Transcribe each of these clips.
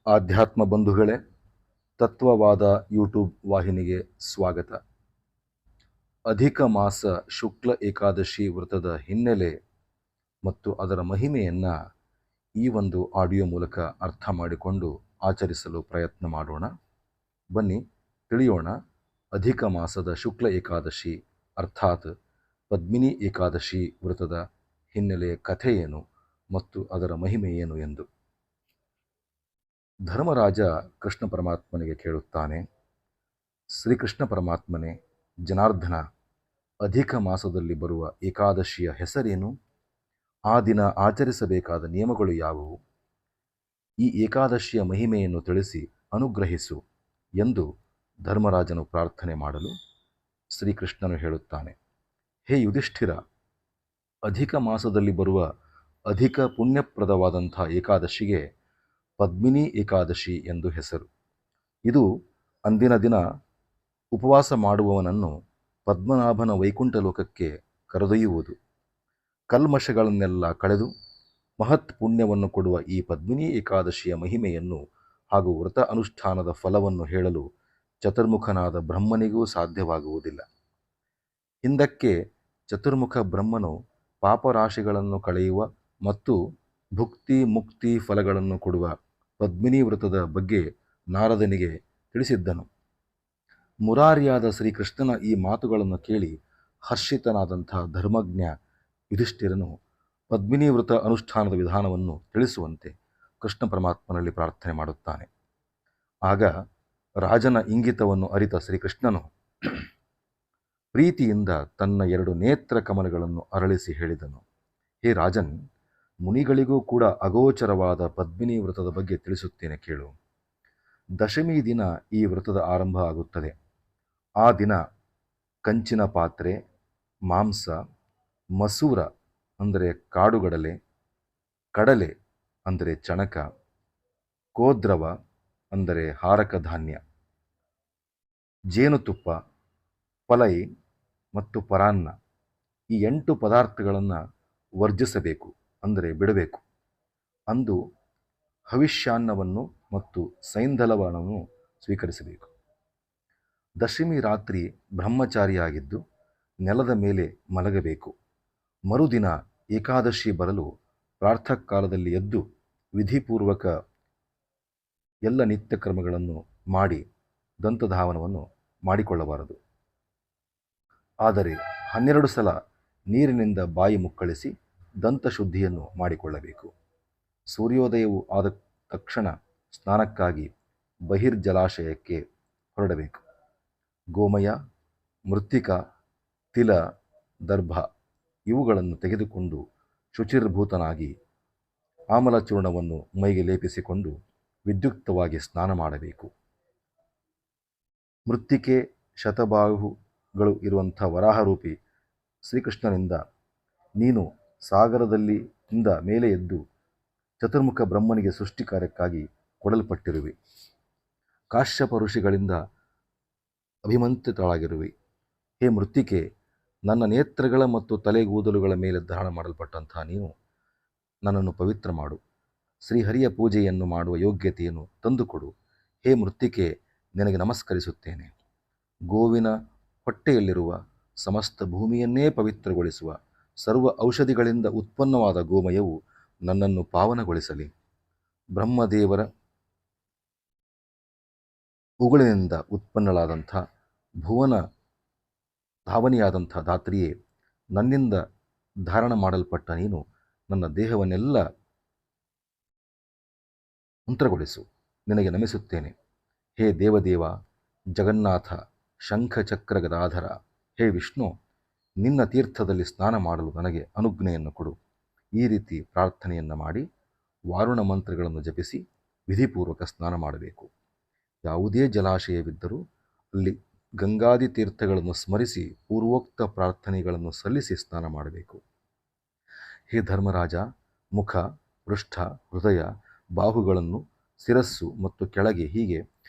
ಆಧ್ಯಾತ್ಮ ಬಂಧುಗಳೇ, ತತ್ವವಾದ ಯೂಟ್ಯೂಬ್ ವಾಹಿನಿಗೆ ಸ್ವಾಗತ. ಅಧಿಕ ಮಾಸ ಶುಕ್ಲ ಏಕಾದಶಿ ವ್ರತದ ಹಿನ್ನೆಲೆ ಮತ್ತು ಅದರ ಮಹಿಮೆಯನ್ನು ಈ ಒಂದು ಆಡಿಯೋ ಮೂಲಕ ಅರ್ಥ ಮಾಡಿಕೊಂಡು ಆಚರಿಸಲು ಪ್ರಯತ್ನ ಮಾಡೋಣ. ಬನ್ನಿ ತಿಳಿಯೋಣ. ಅಧಿಕ ಮಾಸದ ಶುಕ್ಲ ಏಕಾದಶಿ ಅರ್ಥಾತ್ ಪದ್ಮಿನಿ ಏಕಾದಶಿ ವ್ರತದ ಹಿನ್ನೆಲೆಯ ಕಥೆ ಏನು ಮತ್ತು ಅದರ ಮಹಿಮೆ ಏನು ಎಂದು. ಧರ್ಮರಾಜ ಕೃಷ್ಣ ಪರಮಾತ್ಮನಿಗೆ ಕೇಳುತ್ತಾನೆ, ಶ್ರೀಕೃಷ್ಣ ಪರಮಾತ್ಮನೇ, ಜನಾರ್ದನ, ಅಧಿಕ ಮಾಸದಲ್ಲಿ ಬರುವ ಏಕಾದಶಿಯ ಹೆಸರೇನು? ಆ ದಿನ ಆಚರಿಸಬೇಕಾದ ನಿಯಮಗಳು ಯಾವುವು? ಈ ಏಕಾದಶಿಯ ಮಹಿಮೆಯನ್ನು ತಿಳಿಸಿ ಅನುಗ್ರಹಿಸು ಎಂದು ಧರ್ಮರಾಜನು ಪ್ರಾರ್ಥನೆ ಮಾಡಲು ಶ್ರೀಕೃಷ್ಣನು ಹೇಳುತ್ತಾನೆ, ಹೇ ಯುಧಿಷ್ಠಿರ, ಅಧಿಕ ಮಾಸದಲ್ಲಿ ಬರುವ ಅಧಿಕ ಪುಣ್ಯಪ್ರದವಾದಂಥ ಏಕಾದಶಿಗೆ ಪದ್ಮಿನಿ ಏಕಾದಶಿ ಎಂದು ಹೆಸರು. ಇದು ಅಂದಿನ ದಿನ ಉಪವಾಸ ಮಾಡುವವನನ್ನು ಪದ್ಮನಾಭನ ವೈಕುಂಠ ಲೋಕಕ್ಕೆ ಕರೆದೊಯ್ಯುವುದು. ಕಲ್ಮಶಗಳನ್ನೆಲ್ಲ ಕಳೆದು ಮಹತ್ ಪುಣ್ಯವನ್ನು ಕೊಡುವ ಈ ಪದ್ಮಿನಿ ಏಕಾದಶಿಯ ಮಹಿಮೆಯನ್ನು ಹಾಗೂ ವ್ರತ ಅನುಷ್ಠಾನದ ಫಲವನ್ನು ಹೇಳಲು ಚತುರ್ಮುಖನಾದ ಬ್ರಹ್ಮನಿಗೂ ಸಾಧ್ಯವಾಗುವುದಿಲ್ಲ. ಹಿಂದಕ್ಕೆ ಚತುರ್ಮುಖ ಬ್ರಹ್ಮನು ಪಾಪರಾಶಿಗಳನ್ನು ಕಳೆಯುವ ಮತ್ತು ಭುಕ್ತಿ ಮುಕ್ತಿ ಫಲಗಳನ್ನು ಕೊಡುವ ಪದ್ಮಿನಿ ವ್ರತದ ಬಗ್ಗೆ ನಾರದನಿಗೆ ತಿಳಿಸಿದ್ದನು. ಮುರಾರಿಯಾದ ಶ್ರೀಕೃಷ್ಣನ ಈ ಮಾತುಗಳನ್ನು ಕೇಳಿ ಹರ್ಷಿತನಾದಂಥ ಧರ್ಮಜ್ಞ ಯುಧಿಷ್ಠಿರನು ಪದ್ಮಿನಿ ವ್ರತ ಅನುಷ್ಠಾನದ ವಿಧಾನವನ್ನು ತಿಳಿಸುವಂತೆ ಕೃಷ್ಣ ಪರಮಾತ್ಮನಲ್ಲಿ ಪ್ರಾರ್ಥನೆ ಮಾಡುತ್ತಾನೆ. ಆಗ ರಾಜನ ಇಂಗಿತವನ್ನು ಅರಿತ ಶ್ರೀಕೃಷ್ಣನು ಪ್ರೀತಿಯಿಂದ ತನ್ನ 2 ನೇತ್ರ ಕಮಲಗಳನ್ನು ಅರಳಿಸಿ ಹೇಳಿದನು, ಹೇ ರಾಜನ್, ಮುನಿಗಳಿಗೂ ಕೂಡ ಅಗೋಚರವಾದ ಪದ್ಮಿನಿ ವ್ರತದ ಬಗ್ಗೆ ತಿಳಿಸುತ್ತೇನೆ ಕೇಳು. ದಶಮಿ ದಿನ ಈ ವ್ರತದ ಆರಂಭ ಆಗುತ್ತದೆ. ಆ ದಿನ ಕಂಚಿನ ಪಾತ್ರೆ, ಮಾಂಸ, ಮಸೂರ ಅಂದರೆ ಕಾಡುಗಡಲೆ, ಕಡಲೆ ಅಂದರೆ ಚಣಕ, ಕೋದ್ರವ ಅಂದರೆ ಹಾರಕ ಧಾನ್ಯ, ಜೇನುತುಪ್ಪ, ಪಲೈ ಮತ್ತು ಪರಾನ್ನ ಈ 8 ಪದಾರ್ಥಗಳನ್ನು ವರ್ಜಿಸಬೇಕು, ಅಂದರೆ ಬಿಡಬೇಕು. ಅಂದು ಹವಿಷ್ಯಾನ್ನವನ್ನು ಮತ್ತು ಸೈಂಧಲವನ್ನು ಸ್ವೀಕರಿಸಬೇಕು. ದಶಮಿ ರಾತ್ರಿ ಬ್ರಹ್ಮಚಾರಿಯಾಗಿದ್ದು ನೆಲದ ಮೇಲೆ ಮಲಗಬೇಕು. ಮರುದಿನ ಏಕಾದಶಿ ಬರಲು ಪ್ರಾತಃ ಕಾಲದಲ್ಲಿ ಎದ್ದು ವಿಧಿಪೂರ್ವಕ ಎಲ್ಲ ನಿತ್ಯ ಕರ್ಮಗಳನ್ನು ಮಾಡಿ ದಂತಧಾವನವನ್ನು ಮಾಡಿಕೊಳ್ಳಬಾರದು. ಆದರೆ 12 ಸಲ ನೀರಿನಿಂದ ಬಾಯಿ ಮುಕ್ಕಳಿಸಿ ದಂತಶುದ್ಧಿಯನ್ನು ಮಾಡಿಕೊಳ್ಳಬೇಕು. ಸೂರ್ಯೋದಯವು ಆದ ತಕ್ಷಣ ಸ್ನಾನಕ್ಕಾಗಿ ಬಹಿರ್ಜಲಾಶಯಕ್ಕೆ ಹೊರಡಬೇಕು. ಗೋಮಯ, ಮೃತ್ತಿಕ, ತಿಲ, ದರ್ಭ ಇವುಗಳನ್ನು ತೆಗೆದುಕೊಂಡು ಶುಚಿರ್ಭೂತನಾಗಿ ಆಮಲಚೂರ್ಣವನ್ನು ಮೈಗೆ ಲೇಪಿಸಿಕೊಂಡು ವಿದ್ಯುಕ್ತವಾಗಿ ಸ್ನಾನ ಮಾಡಬೇಕು. ಮೃತ್ತಿಕೆ ಶತಬಾಹುಗಳು ಇರುವಂಥ ವರಾಹರೂಪಿ ಶ್ರೀಕೃಷ್ಣನಿಂದ ನೀನು ಸಾಗರದಲ್ಲಿಂದ ಮೇಲೆ ಎದ್ದು ಚತುರ್ಮುಖ ಬ್ರಹ್ಮನಿಗೆ ಸೃಷ್ಟಿ ಕಾರ್ಯಕ್ಕಾಗಿ ಕೊಡಲ್ಪಟ್ಟಿರುವೆ. ಕಾಶ್ಯಪ ಋಷಿಗಳಿಂದ ಅಭಿಮಂತ್ರಿತಳಾಗಿರುವೆ. ಹೇ ಮೃತ್ತಿಕೆ, ನನ್ನ ನೇತ್ರಗಳ ಮತ್ತು ತಲೆಗೂದಲುಗಳ ಮೇಲೆ ಧಾರಣ ಮಾಡಲ್ಪಟ್ಟಂಥ ನೀನು ನನ್ನನ್ನು ಪವಿತ್ರ ಮಾಡು. ಶ್ರೀಹರಿಯ ಪೂಜೆಯನ್ನು ಮಾಡುವ ಯೋಗ್ಯತೆಯನ್ನು ತಂದುಕೊಡು. ಹೇ ಮೃತ್ತಿಕೆ, ನಿನಗೆ ನಮಸ್ಕರಿಸುತ್ತೇನೆ. ಗೋವಿನ ಹೊಟ್ಟೆಯಲ್ಲಿರುವ ಸಮಸ್ತ ಭೂಮಿಯನ್ನೇ ಪವಿತ್ರಗೊಳಿಸುವ ಸರ್ವ ಔಷಧಿಗಳಿಂದ ಉತ್ಪನ್ನವಾದ ಗೋಮಯವು ನನ್ನನ್ನು ಪಾವನಗೊಳಿಸಲಿ. ಬ್ರಹ್ಮದೇವರ ಉಗುಳಿನಿಂದ ಉತ್ಪನ್ನಳಾದಂಥ ಭುವನ ಧಾವನಿಯಾದಂಥ ಧಾತ್ರಿಯೇ, ನನ್ನಿಂದ ಧಾರಣ ಮಾಡಲ್ಪಟ್ಟ ನೀನು ನನ್ನ ದೇಹವನ್ನೆಲ್ಲ ಮಂತ್ರಗೊಳಿಸು. ನಿನಗೆ ನಮಿಸುತ್ತೇನೆ. ಹೇ ದೇವದೇವ, ಜಗನ್ನಾಥ, ಶಂಖಚಕ್ರ ಗದಾಧರ, ಹೇ ವಿಷ್ಣು, ನಿನ್ನ ತೀರ್ಥದಲ್ಲಿ ಸ್ನಾನ ಮಾಡಲು ನನಗೆ ಅನುಜ್ಞೆಯನ್ನು ಕೊಡು. ಈ ರೀತಿ ಪ್ರಾರ್ಥನೆಯನ್ನು ಮಾಡಿ ವಾರುಣ ಮಂತ್ರಗಳನ್ನು ಜಪಿಸಿ ವಿಧಿಪೂರ್ವಕ ಸ್ನಾನ ಮಾಡಬೇಕು. ಯಾವುದೇ ಜಲಾಶಯವಿದ್ದರೂ ಅಲ್ಲಿ ಗಂಗಾದಿ ತೀರ್ಥಗಳನ್ನು ಸ್ಮರಿಸಿ ಪೂರ್ವೋಕ್ತ ಪ್ರಾರ್ಥನೆಗಳನ್ನು ಸಲ್ಲಿಸಿ ಸ್ನಾನ ಮಾಡಬೇಕು. ಹೇ ಧರ್ಮರಾಜ, ಮುಖ, ಪೃಷ್ಠ, ಹೃದಯ, ಬಾಹುಗಳನ್ನು, ಶಿರಸ್ಸು ಮತ್ತು ಕೆಳಗೆ ಹೀಗೆ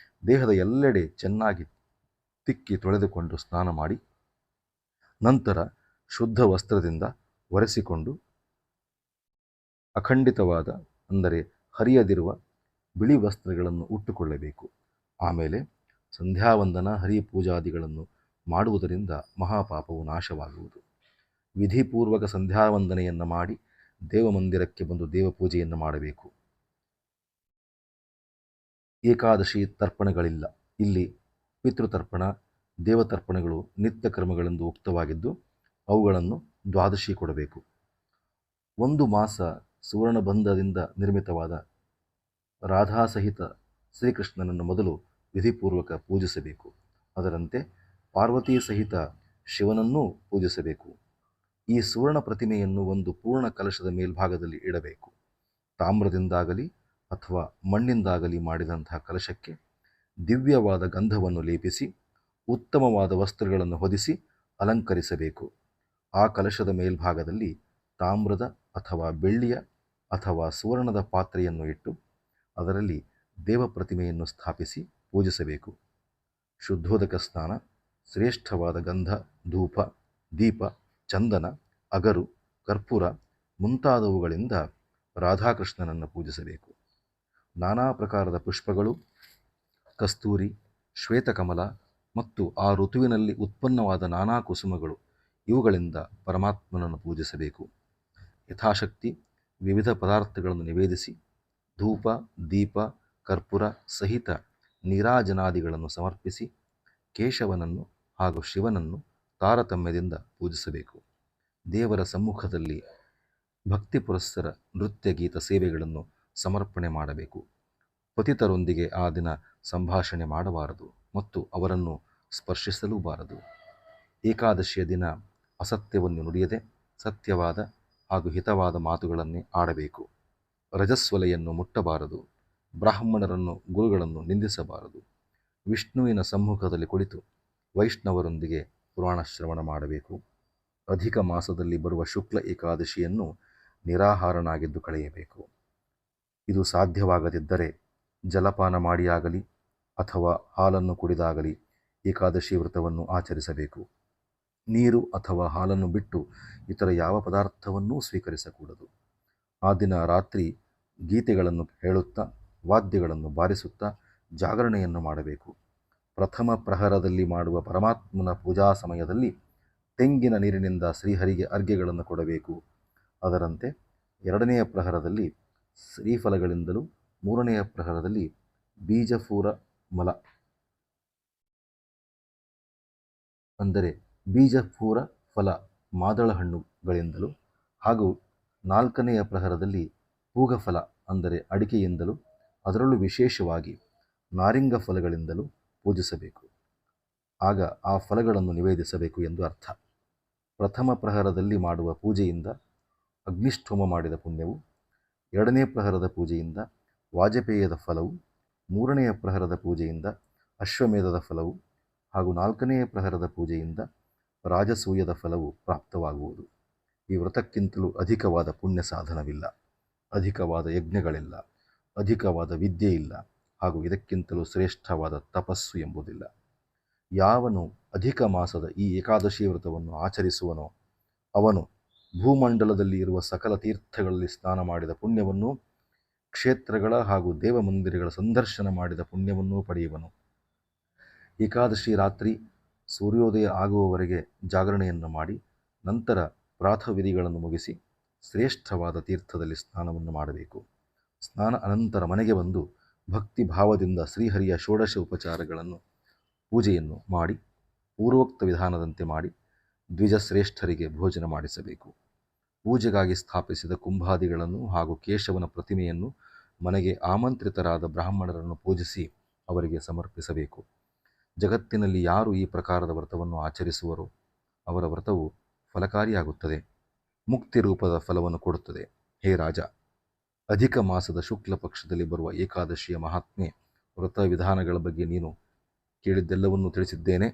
ದೇಹದ ಎಲ್ಲೆಡೆ ಚೆನ್ನಾಗಿ ತಿಕ್ಕಿ ತೊಳೆದುಕೊಂಡು ಸ್ನಾನ ಮಾಡಿ ನಂತರ ಶುದ್ಧ ವಸ್ತ್ರದಿಂದ ಒರೆಸಿಕೊಂಡು ಅಖಂಡಿತವಾದ ಅಂದರೆ ಹರಿಯದಿರುವ ಬಿಳಿ ವಸ್ತ್ರಗಳನ್ನು ಉಟ್ಟುಕೊಳ್ಳಬೇಕು. ಆಮೇಲೆ ಸಂಧ್ಯಾವಂದನ ಹರಿಪೂಜಾದಿಗಳನ್ನು ಮಾಡುವುದರಿಂದ ಮಹಾಪಾಪವು ನಾಶವಾಗುವುದು. ವಿಧಿಪೂರ್ವಕ ಸಂಧ್ಯಾವಂದನೆಯನ್ನು ಮಾಡಿ ದೇವಮಂದಿರಕ್ಕೆ ಬಂದು ದೇವಪೂಜೆಯನ್ನು ಮಾಡಬೇಕು. ಏಕಾದಶಿ ತರ್ಪಣಗಳಿಲ್ಲ. ಇಲ್ಲಿ ಪಿತೃತರ್ಪಣ, ದೇವತರ್ಪಣಗಳು ನಿತ್ಯ ಕರ್ಮಗಳೆಂದು ಉಕ್ತವಾಗಿದ್ದು ಅವುಗಳನ್ನು ದ್ವಾದಶಿ ಕೊಡಬೇಕು. 1 ಮಾಸ ಸುವರ್ಣಬಂಧದಿಂದ ನಿರ್ಮಿತವಾದ ರಾಧಾಸಹಿತ ಶ್ರೀಕೃಷ್ಣನನ್ನು ಮೊದಲು ವಿಧಿಪೂರ್ವಕ ಪೂಜಿಸಬೇಕು. ಅದರಂತೆ ಪಾರ್ವತೀ ಸಹಿತ ಶಿವನನ್ನೂ ಪೂಜಿಸಬೇಕು. ಈ ಸುವರ್ಣ ಪ್ರತಿಮೆಯನ್ನು ಒಂದು ಪೂರ್ಣ ಕಲಶದ ಮೇಲ್ಭಾಗದಲ್ಲಿ ಇಡಬೇಕು. ತಾಮ್ರದಿಂದಾಗಲಿ ಅಥವಾ ಮಣ್ಣಿಂದಾಗಲಿ ಮಾಡಿದಂತಹ ಕಲಶಕ್ಕೆ ದಿವ್ಯವಾದ ಗಂಧವನ್ನು ಲೇಪಿಸಿ ಉತ್ತಮವಾದ ವಸ್ತ್ರಗಳನ್ನು ಹೊದಿಸಿ ಅಲಂಕರಿಸಬೇಕು. ಆ ಕಲಶದ ಮೇಲ್ಭಾಗದಲ್ಲಿ ತಾಮ್ರದ ಅಥವಾ ಬೆಳ್ಳಿಯ ಅಥವಾ ಸುವರ್ಣದ ಪಾತ್ರೆಯನ್ನು ಇಟ್ಟು ಅದರಲ್ಲಿ ದೇವ ಪ್ರತಿಮೆಯನ್ನು ಸ್ಥಾಪಿಸಿ ಪೂಜಿಸಬೇಕು. ಶುದ್ಧೋದಕ ಸ್ನಾನ, ಶ್ರೇಷ್ಠವಾದ ಗಂಧ, ಧೂಪ, ದೀಪ, ಚಂದನ, ಅಗರು, ಕರ್ಪೂರ ಮುಂತಾದವುಗಳಿಂದ ರಾಧಾಕೃಷ್ಣನನ್ನು ಪೂಜಿಸಬೇಕು. ನಾನಾ ಪ್ರಕಾರದ ಪುಷ್ಪಗಳು, ಕಸ್ತೂರಿ, ಶ್ವೇತಕಮಲ ಮತ್ತು ಆ ಋತುವಿನಲ್ಲಿ ಉತ್ಪನ್ನವಾದ ನಾನಾ ಕುಸುಮಗಳು ಇವುಗಳಿಂದ ಪರಮಾತ್ಮನನ್ನು ಪೂಜಿಸಬೇಕು. ಯಥಾಶಕ್ತಿ ವಿವಿಧ ಪದಾರ್ಥಗಳನ್ನು ನಿವೇದಿಸಿ ಧೂಪ, ದೀಪ, ಕರ್ಪೂರ ಸಹಿತ ನೀರಾಜನಾದಿಗಳನ್ನು ಸಮರ್ಪಿಸಿ ಕೇಶವನನ್ನು ಹಾಗೂ ಶಿವನನ್ನು ತಾರತಮ್ಯದಿಂದ ಪೂಜಿಸಬೇಕು. ದೇವರ ಸಮ್ಮುಖದಲ್ಲಿ ಭಕ್ತಿ ಪುರಸ್ಸರ ನೃತ್ಯ ಗೀತ ಸೇವೆಗಳನ್ನು ಸಮರ್ಪಣೆ ಮಾಡಬೇಕು. ಪತಿತರೊಂದಿಗೆ ಆ ದಿನ ಸಂಭಾಷಣೆ ಮಾಡಬಾರದು ಮತ್ತು ಅವರನ್ನು ಸ್ಪರ್ಶಿಸಲೂಬಾರದು. ಏಕಾದಶಿಯ ದಿನ ಅಸತ್ಯವನ್ನು ನುಡಿಯದೆ ಸತ್ಯವಾದ ಹಾಗೂ ಹಿತವಾದ ಮಾತುಗಳನ್ನೇ ಆಡಬೇಕು. ರಜಸ್ವಲೆಯನ್ನು ಮುಟ್ಟಬಾರದು. ಬ್ರಾಹ್ಮಣರನ್ನು, ಗುರುಗಳನ್ನು ನಿಂದಿಸಬಾರದು. ವಿಷ್ಣುವಿನ ಸಮ್ಮುಖದಲ್ಲಿ ಕುಳಿತು ವೈಷ್ಣವರೊಂದಿಗೆ ಪುರಾಣ ಶ್ರವಣ ಮಾಡಬೇಕು. ಅಧಿಕ ಮಾಸದಲ್ಲಿ ಬರುವ ಶುಕ್ಲ ಏಕಾದಶಿಯನ್ನು ನಿರಾಹಾರನಾಗಿದ್ದು ಕಳೆಯಬೇಕು. ಇದು ಸಾಧ್ಯವಾಗದಿದ್ದರೆ ಜಲಪಾನ ಮಾಡಿಯಾಗಲಿ ಅಥವಾ ಹಾಲನ್ನು ಕುಡಿದಾಗಲಿ ಏಕಾದಶಿ ವ್ರತವನ್ನು ಆಚರಿಸಬೇಕು. ನೀರು ಅಥವಾ ಹಾಲನ್ನು ಬಿಟ್ಟು ಇತರ ಯಾವ ಪದಾರ್ಥವನ್ನೂ ಸ್ವೀಕರಿಸಕೂಡದು. ಆ ದಿನ ರಾತ್ರಿ ಗೀತೆಗಳನ್ನು ಹೇಳುತ್ತಾ ವಾದ್ಯಗಳನ್ನು ಬಾರಿಸುತ್ತಾ ಜಾಗರಣೆಯನ್ನು ಮಾಡಬೇಕು. ಪ್ರಥಮ ಪ್ರಹರದಲ್ಲಿ ಮಾಡುವ ಪರಮಾತ್ಮನ ಪೂಜಾ ಸಮಯದಲ್ಲಿ ತೆಂಗಿನ ನೀರಿನಿಂದ ಶ್ರೀಹರಿಗೆ ಅರ್ಘ್ಯಗಳನ್ನು ಕೊಡಬೇಕು. ಅದರಂತೆ 2ನೆಯ ಪ್ರಹರದಲ್ಲಿ ಶ್ರೀಫಲಗಳಿಂದಲೂ 3ನೆಯ ಪ್ರಹರದಲ್ಲಿ ಬೀಜಪೂರ ಮಲ ಅಂದರೆ ಬೀಜಪೂರ ಫಲ ಮಾದಳ ಹಣ್ಣುಗಳಿಂದಲೂ ಹಾಗೂ 4ನೆಯ ಪ್ರಹರದಲ್ಲಿ ಪೂಗಫಲ ಅಂದರೆ ಅಡಿಕೆಯಿಂದಲೂ ಅದರಲ್ಲೂ ವಿಶೇಷವಾಗಿ ನಾರಿಂಗ ಫಲಗಳಿಂದಲೂ ಪೂಜಿಸಬೇಕು. ಆಗ ಆ ಫಲಗಳನ್ನು ನಿವೇದಿಸಬೇಕು ಎಂದು ಅರ್ಥ. ಪ್ರಥಮ ಪ್ರಹರದಲ್ಲಿ ಮಾಡುವ ಪೂಜೆಯಿಂದ ಅಗ್ನಿಷ್ಠೋಮ ಮಾಡಿದ ಪುಣ್ಯವು, 2ನೇ ಪ್ರಹರದ ಪೂಜೆಯಿಂದ ವಾಜಪೇಯದ ಫಲವು, 3ನೆಯ ಪ್ರಹರದ ಪೂಜೆಯಿಂದ ಅಶ್ವಮೇಧದ ಫಲವು ಹಾಗೂ 4ನೆಯ ಪ್ರಹರದ ಪೂಜೆಯಿಂದ ರಾಜಸೂಯದ ಫಲವು ಪ್ರಾಪ್ತವಾಗುವುದು. ಈ ವ್ರತಕ್ಕಿಂತಲೂ ಅಧಿಕವಾದ ಪುಣ್ಯ ಸಾಧನವಿಲ್ಲ, ಅಧಿಕವಾದ ಯಜ್ಞಗಳಿಲ್ಲ, ಅಧಿಕವಾದ ವಿದ್ಯೆ ಇಲ್ಲ ಹಾಗೂ ಇದಕ್ಕಿಂತಲೂ ಶ್ರೇಷ್ಠವಾದ ತಪಸ್ಸು ಎಂಬುದಿಲ್ಲ. ಯಾವನು ಅಧಿಕ ಮಾಸದ ಈ ಏಕಾದಶಿ ವ್ರತವನ್ನು ಆಚರಿಸುವನೋ ಅವನು ಭೂಮಂಡಲದಲ್ಲಿ ಇರುವ ಸಕಲ ತೀರ್ಥಗಳಲ್ಲಿ ಸ್ನಾನ ಮಾಡಿದ ಪುಣ್ಯವನ್ನೂ ಕ್ಷೇತ್ರಗಳ ಹಾಗೂ ದೇವಮಂದಿರಗಳ ಸಂದರ್ಶನ ಮಾಡಿದ ಪುಣ್ಯವನ್ನೂ ಪಡೆಯುವನು. ಏಕಾದಶಿ ರಾತ್ರಿ ಸೂರ್ಯೋದಯ ಆಗುವವರೆಗೆ ಜಾಗರಣೆಯನ್ನು ಮಾಡಿ ನಂತರ ಪ್ರಾತಃವಿಧಿಗಳನ್ನು ಮುಗಿಸಿ ಶ್ರೇಷ್ಠವಾದ ತೀರ್ಥದಲ್ಲಿ ಸ್ನಾನವನ್ನು ಮಾಡಬೇಕು. ಸ್ನಾನ ಅನಂತರ ಮನೆಗೆ ಬಂದು ಭಕ್ತಿ ಭಾವದಿಂದ ಶ್ರೀಹರಿಯ ಷೋಡಶ ಉಪಚಾರಗಳನ್ನು ಪೂಜೆಯನ್ನು ಮಾಡಿ ಪೂರ್ವೋಕ್ತ ವಿಧಾನದಂತೆ ಮಾಡಿ ದ್ವಿಜಶ್ರೇಷ್ಠರಿಗೆ ಭೋಜನ ಮಾಡಿಸಬೇಕು. ಪೂಜೆಗಾಗಿ ಸ್ಥಾಪಿಸಿದ ಕುಂಭಾದಿಗಳನ್ನು ಹಾಗೂ ಕೇಶವನ ಪ್ರತಿಮೆಯನ್ನು ಮನೆಗೆ ಆಮಂತ್ರಿತರಾದ ಬ್ರಾಹ್ಮಣರನ್ನು ಪೂಜಿಸಿ ಅವರಿಗೆ ಸಮರ್ಪಿಸಬೇಕು. ಜಗತ್ತಿನಲ್ಲಿ ಯಾರು ಈ ಪ್ರಕಾರದ ವ್ರತವನ್ನು ಆಚರಿಸುವರೋ ಅವರ ವ್ರತವು ಫಲಕಾರಿಯಾಗುತ್ತದೆ, ಮುಕ್ತಿ ರೂಪದ ಫಲವನ್ನು ಕೊಡುತ್ತದೆ. ಹೇ ರಾಜ, ಅಧಿಕ ಮಾಸದ ಶುಕ್ಲ ಪಕ್ಷದಲ್ಲಿ ಬರುವ ಏಕಾದಶಿಯ ಮಹಾತ್ಮೆ, ವ್ರತ ವಿಧಾನಗಳ ಬಗ್ಗೆ ನೀನು ಕೇಳಿದ್ದೆಲ್ಲವನ್ನೂ ತಿಳಿಸಿದ್ದೇನೆ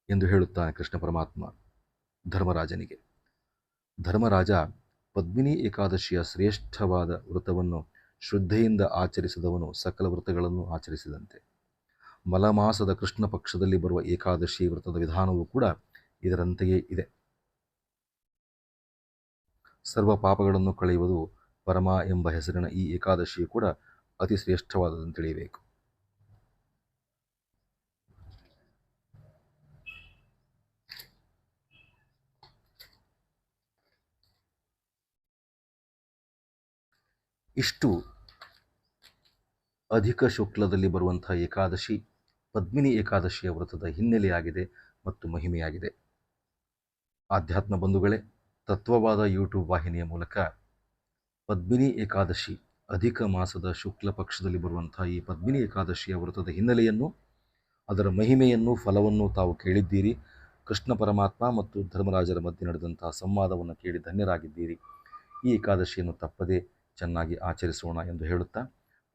ಎಂದು ಹೇಳುತ್ತಾನೆ ಕೃಷ್ಣ ಪರಮಾತ್ಮ ಧರ್ಮರಾಜನಿಗೆ. ಧರ್ಮರಾಜ ಪದ್ಮಿನಿ ಏಕಾದಶಿಯ ಶ್ರೇಷ್ಠವಾದ ವ್ರತವನ್ನು ಶ್ರದ್ಧೆಯಿಂದ ಆಚರಿಸಿದವನು ಸಕಲ ವ್ರತಗಳನ್ನು ಆಚರಿಸಿದಂತೆ. ಮಲಮಾಸದ ಕೃಷ್ಣ ಪಕ್ಷದಲ್ಲಿ ಬರುವ ಏಕಾದಶಿ ವ್ರತದ ವಿಧಾನವೂ ಕೂಡ ಇದರಂತೆಯೇ ಇದೆ. ಸರ್ವ ಪಾಪಗಳನ್ನು ಕಳೆಯುವುದು ಪರಮ ಎಂಬ ಹೆಸರಿನ ಈ ಏಕಾದಶಿಯು ಕೂಡ ಅತಿ ಶ್ರೇಷ್ಠವಾದದನ್ನು ತಿಳಿಯಬೇಕು. ಇಷ್ಟು ಅಧಿಕ ಶುಕ್ಲದಲ್ಲಿ ಬರುವಂಥ ಏಕಾದಶಿ ಪದ್ಮಿನಿ ಏಕಾದಶಿಯ ವ್ರತದ ಹಿನ್ನೆಲೆಯಾಗಿದೆ ಮತ್ತು ಮಹಿಮೆಯಾಗಿದೆ. ಆಧ್ಯಾತ್ಮ ಬಂಧುಗಳೇ, ತತ್ವವಾದ ಯೂಟ್ಯೂಬ್ ವಾಹಿನಿಯ ಮೂಲಕ ಪದ್ಮಿನಿ ಏಕಾದಶಿ ಅಧಿಕ ಮಾಸದ ಶುಕ್ಲ ಪಕ್ಷದಲ್ಲಿ ಬರುವಂಥ ಈ ಪದ್ಮಿನಿ ಏಕಾದಶಿಯ ವ್ರತದ ಹಿನ್ನೆಲೆಯನ್ನು, ಅದರ ಮಹಿಮೆಯನ್ನು, ಫಲವನ್ನು ತಾವು ಕೇಳಿದ್ದೀರಿ. ಕೃಷ್ಣ ಪರಮಾತ್ಮ ಮತ್ತು ಧರ್ಮರಾಜರ ಮಧ್ಯೆ ನಡೆದಂಥ ಸಂವಾದವನ್ನು ಕೇಳಿ ಧನ್ಯರಾಗಿದ್ದೀರಿ. ಈ ಏಕಾದಶಿಯನ್ನು ತಪ್ಪದೇ ಚೆನ್ನಾಗಿ ಆಚರಿಸೋಣ ಎಂದು ಹೇಳುತ್ತಾ,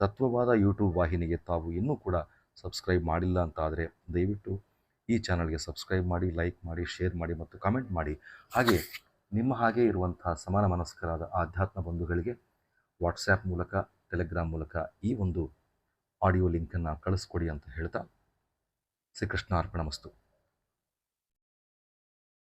ತತ್ವವಾದ ಯೂಟ್ಯೂಬ್ ವಾಹಿನಿಗೆ ತಾವು ಇನ್ನೂ ಕೂಡ ಸಬ್ಸ್ಕ್ರೈಬ್ ಮಾಡಿಲ್ಲ ಅಂತಾದರೆ ದಯವಿಟ್ಟು ಈ ಚಾನಲ್ಗೆ ಸಬ್ಸ್ಕ್ರೈಬ್ ಮಾಡಿ, ಲೈಕ್ ಮಾಡಿ, ಶೇರ್ ಮಾಡಿ ಮತ್ತು ಕಾಮೆಂಟ್ ಮಾಡಿ. ಹಾಗೆ ನಿಮ್ಮ ಹಾಗೆ ಇರುವಂಥ ಸಮಾನ ಮನಸ್ಕರಾದ ಆಧ್ಯಾತ್ಮ ಬಂಧುಗಳಿಗೆ ವಾಟ್ಸ್ಯಾಪ್ ಮೂಲಕ, ಟೆಲಿಗ್ರಾಮ್ ಮೂಲಕ ಈ ಒಂದು ಆಡಿಯೋ ಲಿಂಕನ್ನು ಕಳಿಸ್ಕೊಡಿ ಅಂತ ಹೇಳ್ತಾ ಶ್ರೀಕೃಷ್ಣ ಅರ್ಪಣಮಸ್ತು.